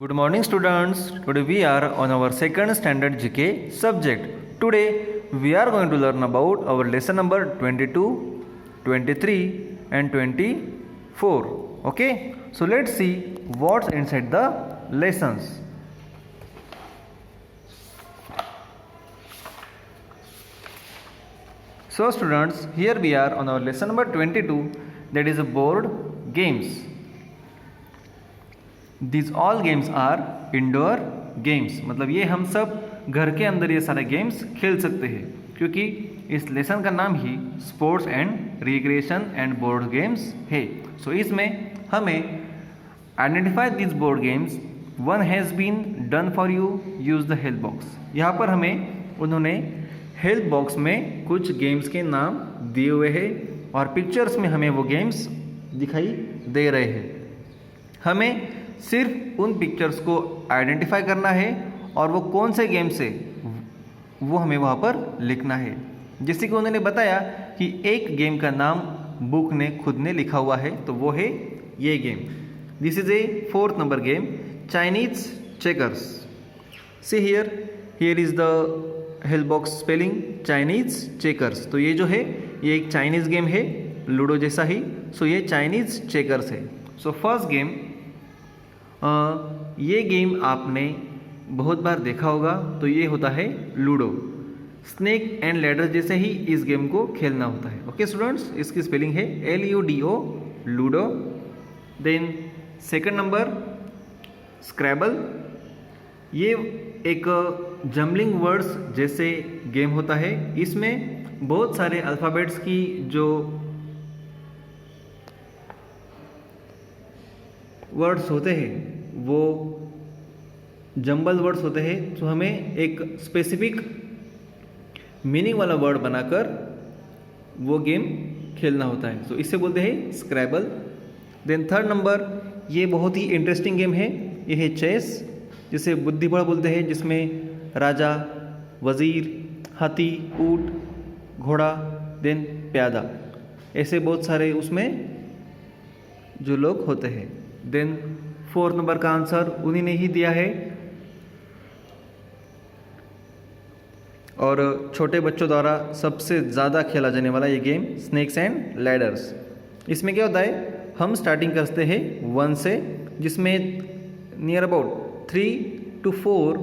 Good morning students. Today we are on our second standard GK subject. Today we are going to learn about our lesson number 22, 23 and 24. Okay. So let's see what's inside the lessons. So students, here we are on our lesson number 22, that is board games. These all games are indoor games, मतलब ये हम सब घर के अंदर ये सारे games खेल सकते हैं, क्योंकि इस लेसन का नाम ही sports and recreation and board games है. सो इसमें हमें identify this board games, one has been done for you, use the help box. यहाँ पर हमें उन्होंने हेल्प बॉक्स में कुछ गेम्स के नाम दिए हुए हैं और पिक्चर्स में हमें वो गेम्स दिखाई दे रहे हैं. हमें सिर्फ उन पिक्चर्स को आइडेंटिफाई करना है और वो कौन से गेम से वो हमें वहाँ पर लिखना है. जैसे कि उन्होंने बताया कि एक गेम का नाम बुक ने खुद ने लिखा हुआ है, तो वो है ये game. This is a 4th number game, Chinese checkers. See here is the help box spelling Chinese checkers. तो ये जो है ये एक चाइनीज़ गेम है, लूडो जैसा ही. सो ये चाइनीज चेकर्स है. सो फर्स्ट गेम, ये गेम आपने बहुत बार देखा होगा, तो ये होता है लूडो. स्नेक एंड लैडर जैसे ही इस गेम को खेलना होता है. ओके स्टूडेंट्स, इसकी स्पेलिंग है LUDO, ludo. Then second number scrabble. ये एक जम्बलिंग वर्ड्स जैसे गेम होता है. इसमें बहुत सारे अल्फ़ाबेट्स की जो वर्ड्स होते हैं वो जंबल वर्ड्स होते हैं. तो हमें एक स्पेसिफिक मीनिंग वाला वर्ड बनाकर वो गेम खेलना होता है. तो इससे बोलते हैं स्क्रैबल. देन थर्ड नंबर, ये बहुत ही इंटरेस्टिंग गेम है. ये है चेस, जिसे बुद्धिबल बोलते हैं, जिसमें राजा, वज़ीर, हाथी, ऊंट, घोड़ा, देन प्यादा, ऐसे बहुत सारे उसमें जो लोग होते हैं. देन 4th नंबर का आंसर उन्हीं ने ही दिया है. और छोटे बच्चों द्वारा सबसे ज़्यादा खेला जाने वाला ये गेम स्नेक्स एंड लैडर्स. इसमें क्या होता है, हम स्टार्टिंग करते हैं 1 से, जिसमें नियर अबाउट 3 to 4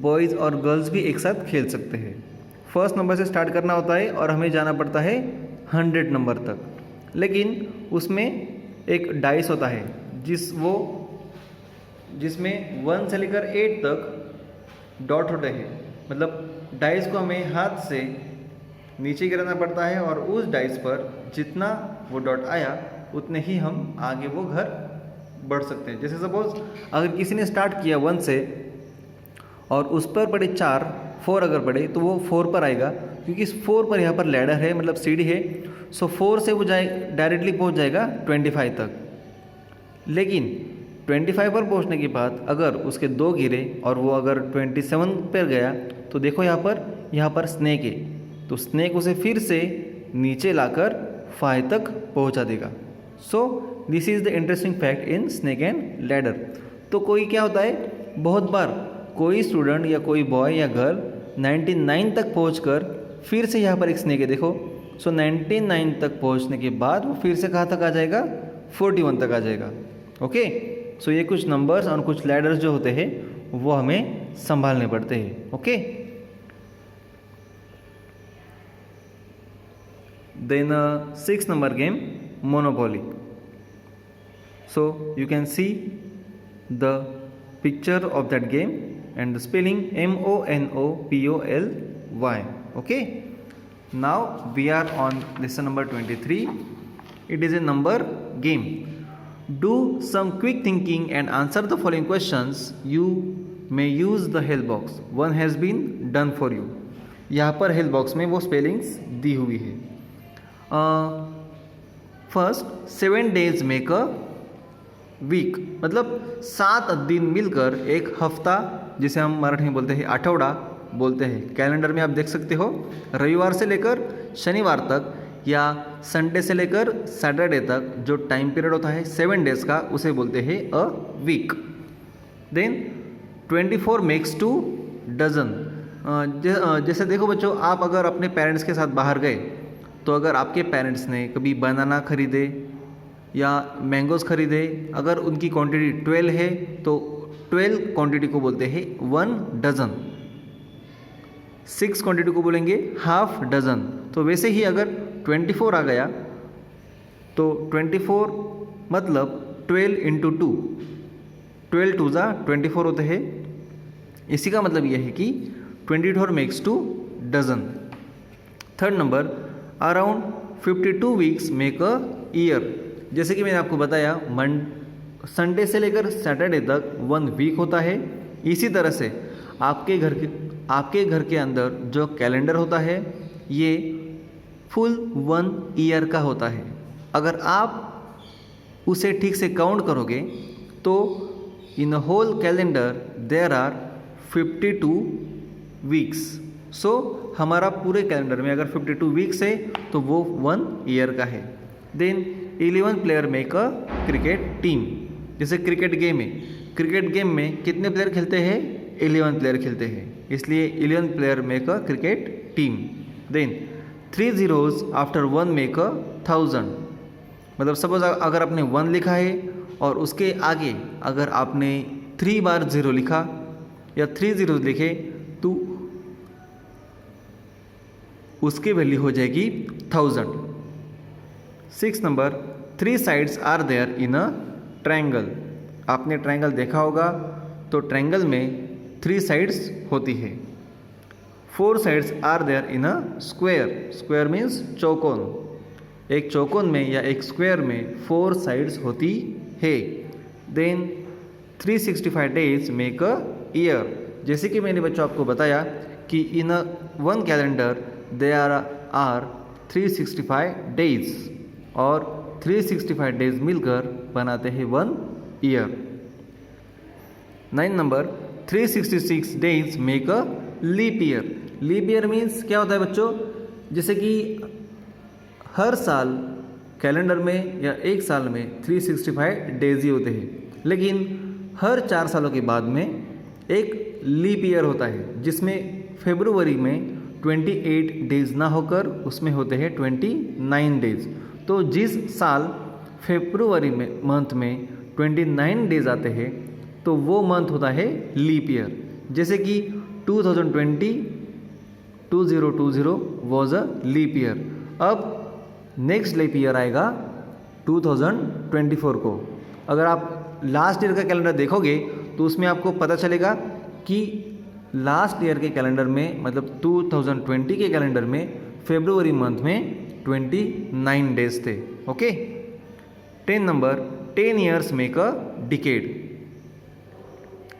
बॉयज़ और गर्ल्स भी एक साथ खेल सकते हैं. फर्स्ट नंबर से स्टार्ट करना होता है और हमें जाना पड़ता है 100 नंबर तक. लेकिन उसमें एक डाइस होता है जिसमें 1 से लेकर 8 तक डॉट होते हैं. मतलब डाइस को हमें हाथ से नीचे गिराना पड़ता है और उस डाइस पर जितना वो डॉट आया उतने ही हम आगे वो घर बढ़ सकते हैं. जैसे सपोज अगर किसी ने स्टार्ट किया 1 से और उस पर पड़े 4 अगर पड़े तो वो 4 पर आएगा, क्योंकि इस 4 पर यहाँ पर लैडर है, मतलब सीढ़ी है. सो 4 से वो डायरेक्टली पहुँच जाएगा 25 तक. लेकिन 25 पर पहुँचने के बाद अगर उसके 2 गिरे और वो अगर 27 पर गया, तो देखो यहाँ पर स्नेक है, तो स्नेक उसे फिर से नीचे लाकर 5 तक पहुँचा देगा. So this is the interesting fact in snake and ladder. तो कोई क्या होता है, बहुत बार कोई स्टूडेंट या कोई बॉय या गर्ल 99 तक पहुंचकर फिर से यहाँ पर एक स्नेक है, देखो. सो 99 तक पहुंचने के बाद वो फिर से कहाँ तक आ जाएगा, 41 तक आ जाएगा. ओके. सो ये कुछ नंबर्स और कुछ लैडर्स जो होते हैं वो हमें संभालने पड़ते हैं. Okay. Then 6th number game Monopoly. So you can see the picture of that game and the spelling MONOPOLY. Okay, now we are on lesson number 23. It is a number game. Do some quick thinking and answer the following questions. You may use the help box. One has been done for you. यहाँ पर help box में वो spellings दी हुई है. First, 7 days make a week, मतलब 7 दिन मिलकर एक हफ्ता, जिसे हम मराठी में बोलते हैं आठवडा बोलते हैं. कैलेंडर में आप देख सकते हो, रविवार से लेकर शनिवार तक या संडे से लेकर सैटरडे तक जो टाइम पीरियड होता है 7 डेज़ का, उसे बोलते हैं a week. Then 24 makes 2 dozen. जैसे देखो बच्चों, आप अगर अपने पेरेंट्स के साथ बाहर गए, तो अगर आपके पेरेंट्स ने कभी बनाना खरीदे या मैंगोज़ खरीदे, अगर उनकी क्वांटिटी 12 है तो 12 क्वांटिटी को बोलते हैं 1 डज़न। 6 क्वांटिटी को बोलेंगे हाफ डज़न। तो वैसे ही अगर 24 आ गया तो 24 मतलब 12 इंटू 2, 12 2 ज़ा 24 होते हैं। इसी का मतलब यह है कि 24 makes 2 dozen. Third number, around 52 weeks make a year. जैसे कि मैंने आपको बताया, संडे से लेकर सैटरडे तक 1 वीक होता है। इसी तरह से आपके घर के अंदर जो कैलेंडर होता है ये फुल 1 ईयर का होता है। अगर आप उसे ठीक से काउंट करोगे तो in a whole calendar there are 52 weeks. So हमारा पूरे कैलेंडर में अगर 52 वीक्स है तो वो 1 ईयर का है। Then 11 player make a cricket team. जैसे क्रिकेट गेम है, क्रिकेट गेम में कितने प्लेयर खेलते हैं? 11 प्लेयर खेलते हैं, इसलिए 11 player make a cricket team. Then 3 zeros after 1 make a 1000। मतलब सपोज अगर आपने 1 लिखा है और उसके आगे अगर आपने 3 बार 0 लिखा या 3 zeros लिखे तो उसकी वैल्यू हो जाएगी 1000। 6 number, 3 sides are there in a triangle. आपने ट्रायंगल देखा होगा, तो ट्रायंगल में 3 साइड्स होती है। 4 sides are there in a square. Square means चौकोन। एक चौकोन में या एक स्क्वायर में 4 साइड्स होती है। Then 365 days make a year. जैसे कि मैंने बच्चों आपको बताया कि in a 1 calendar there are 365 days और 365 डेज मिलकर बनाते हैं 1 year. 9 number, 366 days make a leap year. Leap year means क्या होता है बच्चों? जैसे कि हर साल कैलेंडर में या एक साल में 365 डेज ही होते हैं, लेकिन हर 4 सालों के बाद में एक लीप ईयर होता है जिसमें फरवरी में 28 डेज ना होकर उसमें होते हैं 29 डेज। तो जिस साल फरवरी में मंथ में 29 डेज आते हैं तो वो मंथ होता है लीप ईयर। जैसे कि 2020 वॉज अ लीप ईयर। अब नेक्स्ट लीप ईयर आएगा 2024 को। अगर आप लास्ट ईयर का कैलेंडर देखोगे तो उसमें आपको पता चलेगा कि लास्ट ईयर के कैलेंडर में मतलब 2020 के कैलेंडर में फरवरी मंथ में 29 डेज थे। ओके। 10 नंबर, 10 ईयर्स मेक अ डिकेड।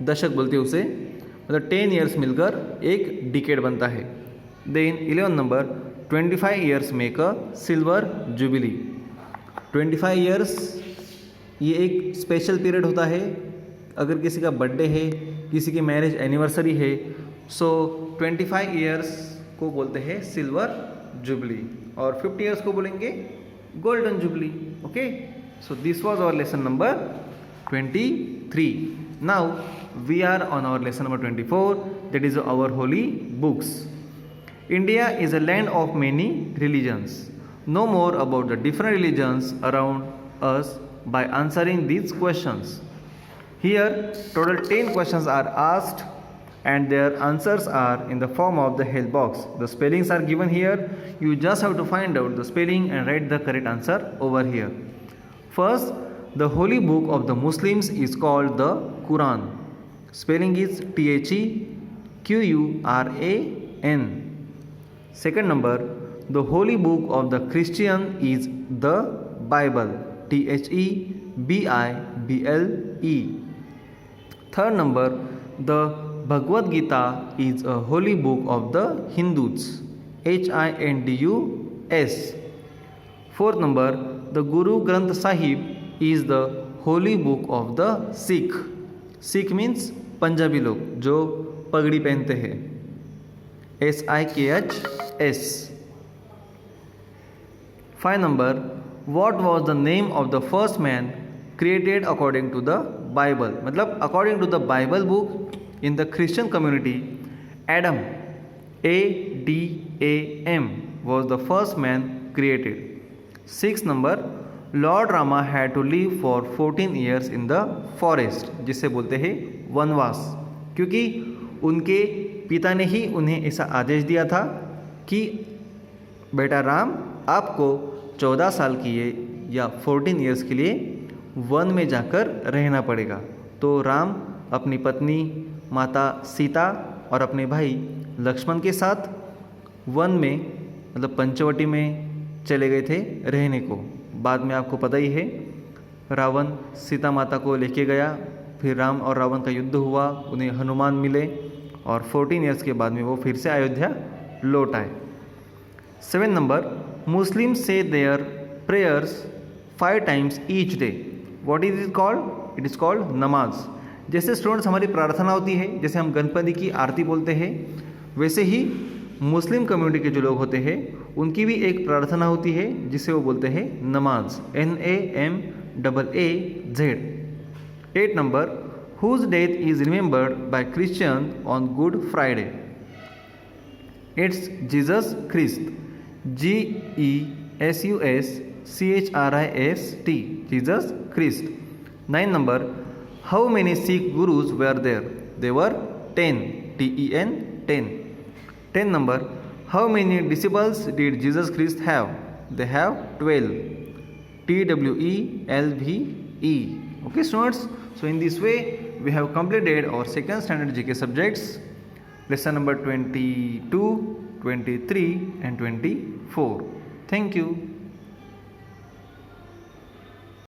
दशक बोलते हैं उसे, मतलब 10 ईयर्स मिलकर एक डिकेड बनता है। Then 11 number, 25 years make a silver jubilee. 25 years ये एक स्पेशल पीरियड होता है। अगर किसी का बर्थडे है, किसी की मैरिज एनिवर्सरी है, सो 25 ईयर्स को बोलते हैं सिल्वर जुबली और 50 ईयर्स को बोलेंगे golden jubilee. Okay, so this was our lesson number 23. Now we are on our lesson number 24, that is our holy books. India is a land of many religions. Know more about the different religions around us by answering these questions. Here, total 10 questions are asked and their answers are in the form of the help box. The spellings are given here. You just have to find out the spelling and write the correct answer over here. First, the holy book of the Muslims is called the Quran. Spelling is TheQuran. Second number, the holy book of the Christian is the Bible. TheBible. Third number, the Bhagavad Gita is a holy book of the Hindus. Hindus. Fourth number, the Guru Granth Sahib is the holy book of the Sikh. Sikh means Punjabi लोग जो पगड़ी पहनते हैं, SIKHS. 5 number, what was the name of the first man created according to the Bible, मतलब according to the Bible book in the Christian community, Adam ADAM was the first man created. 6 number, Lord Rama had to live for 14 years in the forest, जिसे बोलते हैं वनवास, क्योंकि उनके पिता ने ही उन्हें ऐसा आदेश दिया था कि बेटा राम, आपको 14 साल किए या 14 years के लिए वन में जाकर रहना पड़ेगा। तो राम अपनी पत्नी माता सीता और अपने भाई लक्ष्मण के साथ वन में, मतलब पंचवटी में चले गए थे रहने को। बाद में आपको पता ही है, रावण सीता माता को लेके गया, फिर राम और रावण का युद्ध हुआ, उन्हें हनुमान मिले और 14 years के बाद में वो फिर से अयोध्या लौट आए। 7 number, मुस्लिम से there prayers 5 times each day. What is it called? It is called नमाज। जैसे स्टूडेंट्स हमारी प्रार्थना होती है, जैसे हम गणपति की आरती बोलते हैं, वैसे ही मुस्लिम कम्युनिटी के जो लोग होते हैं उनकी भी एक प्रार्थना होती है जिसे वो बोलते हैं नमाज, NAMAAZ। 8 number, whose death is remembered by Christian on Good Friday. It's Jesus Christ, GESUSCHRIST, Jesus Christ। 9 number, how many Sikh gurus were there? They were 10, TEN 10। 10 number, how many disciples did Jesus Christ have? They have 12, TWELVE। Okay students, so in this way we have completed our second standard GK subjects, lesson number 22, 23 and 24. Thank you.